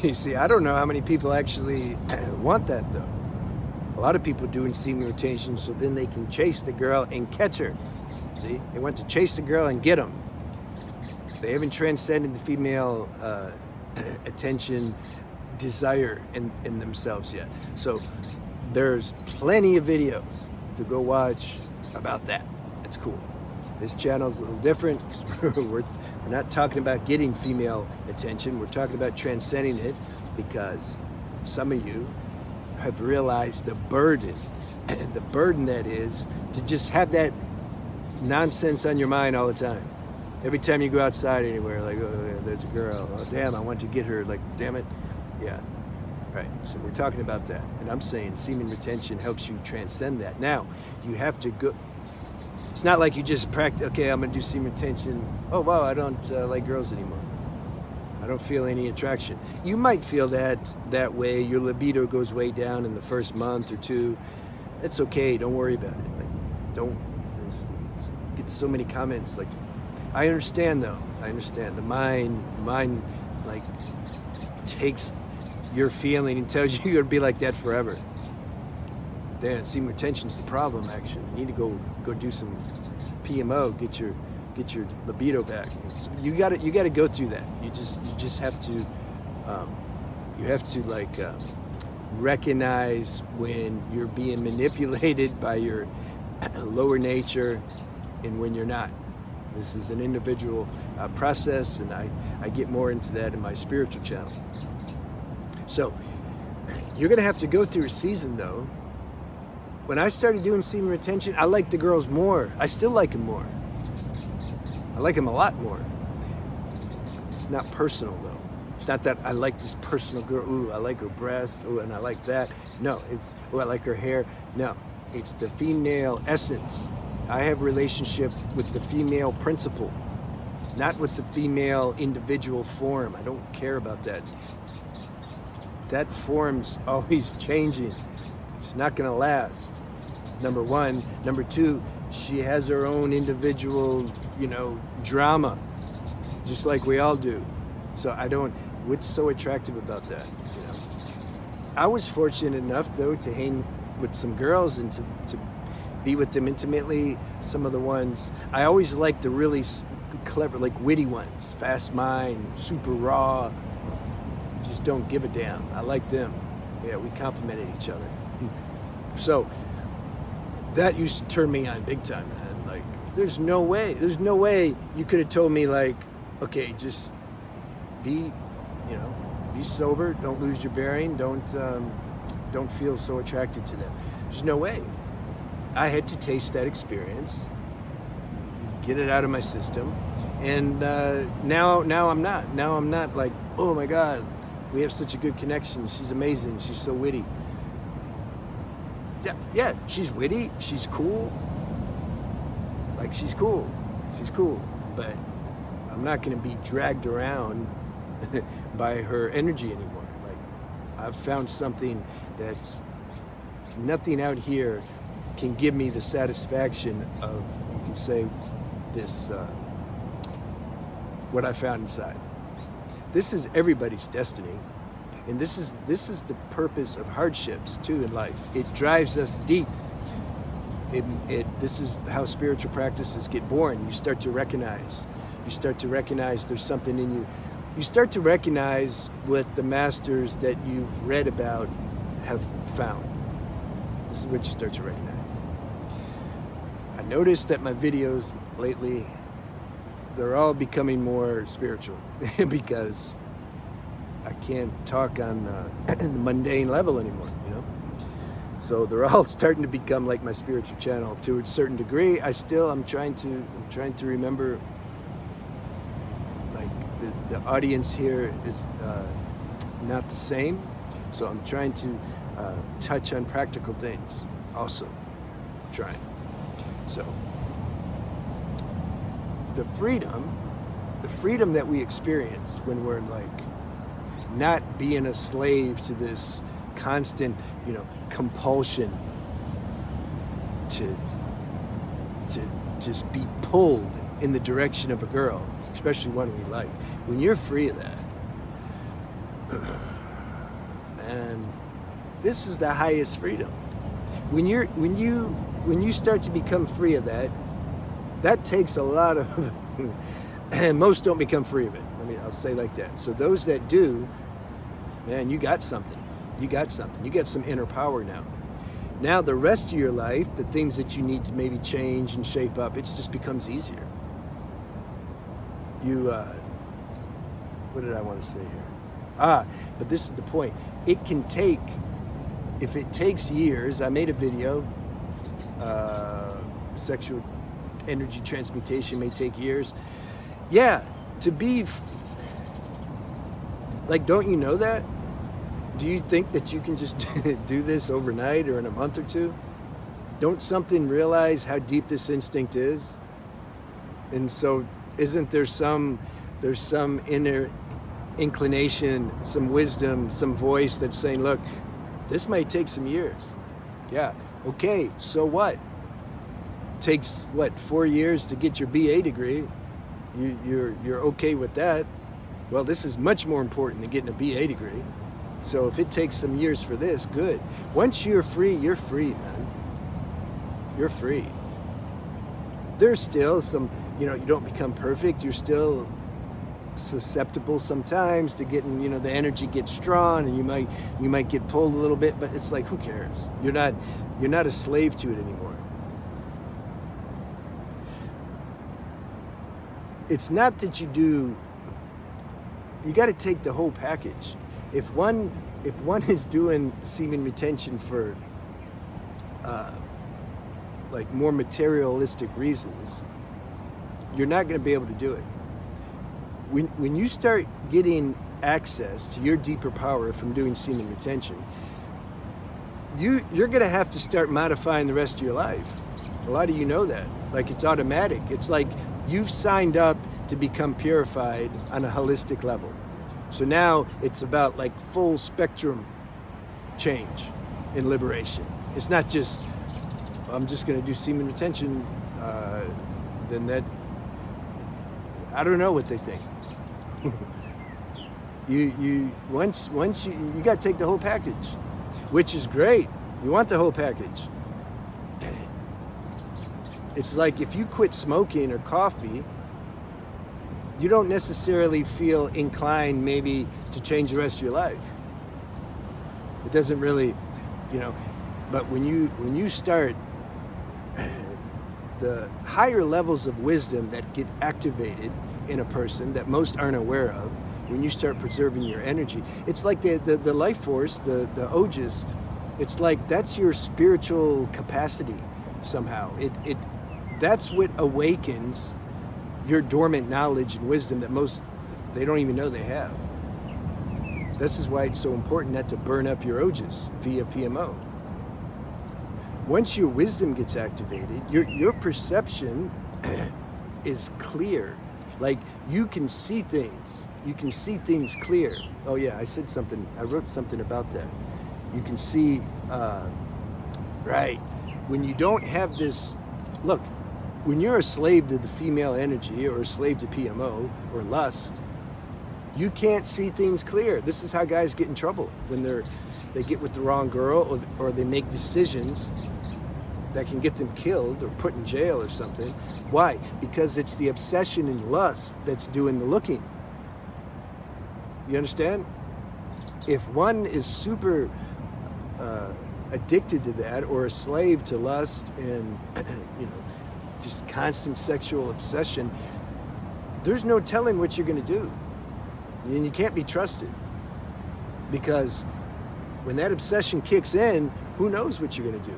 You see, I don't know how many people actually want that though. A lot of people doing semen retention so then they can chase the girl and catch her. See, they want to chase the girl and get them. They haven't transcended the female attention desire in themselves yet. So there's plenty of videos to go watch about that. It's cool. This channel's a little different. We're not talking about getting female attention. We're talking about transcending it, because some of you have realized the burden that is to just have that nonsense on your mind all the time. Every time you go outside anywhere, like, oh, yeah, there's a girl. Oh, damn, I want to get her. Like, damn it. Yeah, right. So we're talking about that. And I'm saying semen retention helps you transcend that. Now, you have to go. It's not like you just practice, okay, I'm going to do semen retention. Oh, wow, I don't like girls anymore. I don't feel any attraction. You might feel that way. Your libido goes way down in the first month or two. It's okay. Don't worry about it. Like, don't get so many comments. Like, I understand though. I understand the mind like takes your feeling and tells you you're gonna be like that forever. Damn, semen retention's the problem. Actually, you need to go do some PMO. Get your libido back. So you got to go through that. You just have to like recognize when you're being manipulated by your lower nature and when you're not. This is an individual process, and I get more into that in my spiritual channel. So you're gonna have to go through a season though. When I started doing semen retention, I liked the girls more. I still like them more. I like them a lot more. It's not personal though. It's not that I like this personal girl. Ooh, I like her breast. Ooh, and I like that. No, it's, ooh, I like her hair. No, it's the female essence. I have a relationship with the female principle, not with the female individual form. I don't care about that. That form's always changing. It's not gonna last, number one. Number two, she has her own individual, drama, just like we all do. So what's so attractive about that? I was fortunate enough though to hang with some girls and to be with them intimately. Some of the ones, I always liked the really clever, like witty ones, fast mind, super raw, just don't give a damn. I like them. Yeah, we complimented each other. So that used to turn me on big time, man. Like, there's no way you could have told me like, okay, just be sober, don't lose your bearing, don't feel so attracted to them. There's no way. I had to taste that experience, get it out of my system, and now I'm not. Now I'm not like, oh my God, we have such a good connection. She's amazing. She's so witty. Yeah, she's witty. She's cool. Like, she's cool. But I'm not going to be dragged around by her energy anymore. Like, I've found something that's nothing out here can give me the satisfaction of, you can say, this, what I found inside. This is everybody's destiny. And this is the purpose of hardships too in life. It drives us deep. This is how spiritual practices get born. You start to recognize there's something in you. You start to recognize what the masters that you've read about have found. This is what you start to recognize. I noticed that my videos lately, they're all becoming more spiritual because I can't talk on the mundane level anymore, So they're all starting to become like my spiritual channel to a certain degree. I'm trying to remember, like, the audience here is not the same. So I'm trying to touch on practical things also. Trying. So the freedom that we experience when we're like not being a slave to this constant, compulsion to just be pulled in the direction of a girl, especially one we like. When you're free of that, This is the highest freedom. When you start to become free of that, that takes a lot of, and most don't become free of it. I'll say like that. So those that do, man, you got something. You got something. You got some inner power now. Now the rest of your life, the things that you need to maybe change and shape up, it just becomes easier. What did I want to say here? But this is the point. It can take, if it takes years, I made a video, sexual energy transmutation may take years. Yeah, to be, like, don't you know that? Do you think that you can just do this overnight or in a month or two? Don't something realize how deep this instinct is? And so isn't there's some inner inclination, some wisdom, some voice that's saying, look, this might take some years. Yeah, okay, so what? Takes, what, 4 years to get your BA degree? You're okay with that? Well, this is much more important than getting a BA degree. So if it takes some years for this, good. Once you're free, man. You're free. There's still some, you don't become perfect. You're still susceptible sometimes to getting, the energy gets strong, and you might get pulled a little bit, but it's like, who cares? You're not a slave to it anymore. It's not that you got to take the whole package. If one is doing semen retention for like more materialistic reasons, you're not going to be able to do it. When you start getting access to your deeper power from doing semen retention, you're going to have to start modifying the rest of your life. A lot of you know that. Like, it's automatic. It's like you've signed up to become purified on a holistic level. So now it's about like full spectrum change and liberation. It's not just, I'm just going to do semen retention, then that, I don't know what they think. Once you got to take the whole package, which is great. You want the whole package. It's like if you quit smoking or coffee, you don't necessarily feel inclined maybe to change the rest of your life. It doesn't really, but when you start, the higher levels of wisdom that get activated in a person that most aren't aware of, when you start preserving your energy, it's like the life force, the ojas, it's like that's your spiritual capacity somehow. That's what awakens your dormant knowledge and wisdom that most, they don't even know they have. This is why it's so important not to burn up your ojas via PMO. Once your wisdom gets activated, your perception is clear. Like, you can see things. You can see things clear. Oh yeah, I wrote something about that. You can see, right, when you don't have this, look, when you're a slave to the female energy or a slave to PMO or lust, you can't see things clear. This is how guys get in trouble when they get with the wrong girl or they make decisions that can get them killed or put in jail or something. Why? Because it's the obsession and lust that's doing the looking. You understand? If one is super addicted to that or a slave to lust and just constant sexual obsession, there's no telling what you're going to do. And you can't be trusted, because when that obsession kicks in, who knows what you're going to do.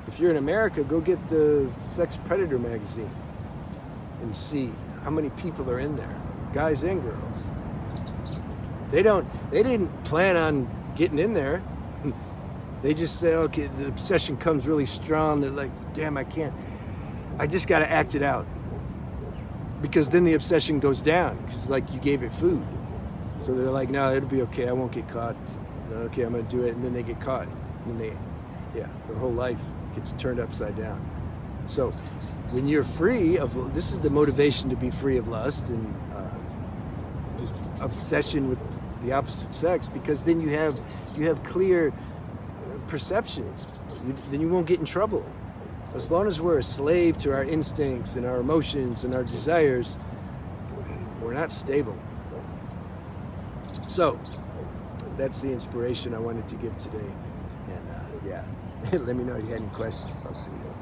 If you're in America, go get the Sex Predator magazine and see how many people are in there, guys and girls. They didn't plan on getting in there. They just say, okay, the obsession comes really strong. They're like, damn, I just got to act it out. Because then the obsession goes down, because like you gave it food. So they're like, no, it'll be okay, I won't get caught. Okay, I'm going to do it, and then they get caught. And then their whole life gets turned upside down. So when you're free of, this is the motivation to be free of lust and just obsession with the opposite sex, because then you have clear perceptions. Then you won't get in trouble. As long as we're a slave to our instincts and our emotions and our desires, we're not stable. So that's the inspiration I wanted to give today. And let me know if you had any questions. I'll see you.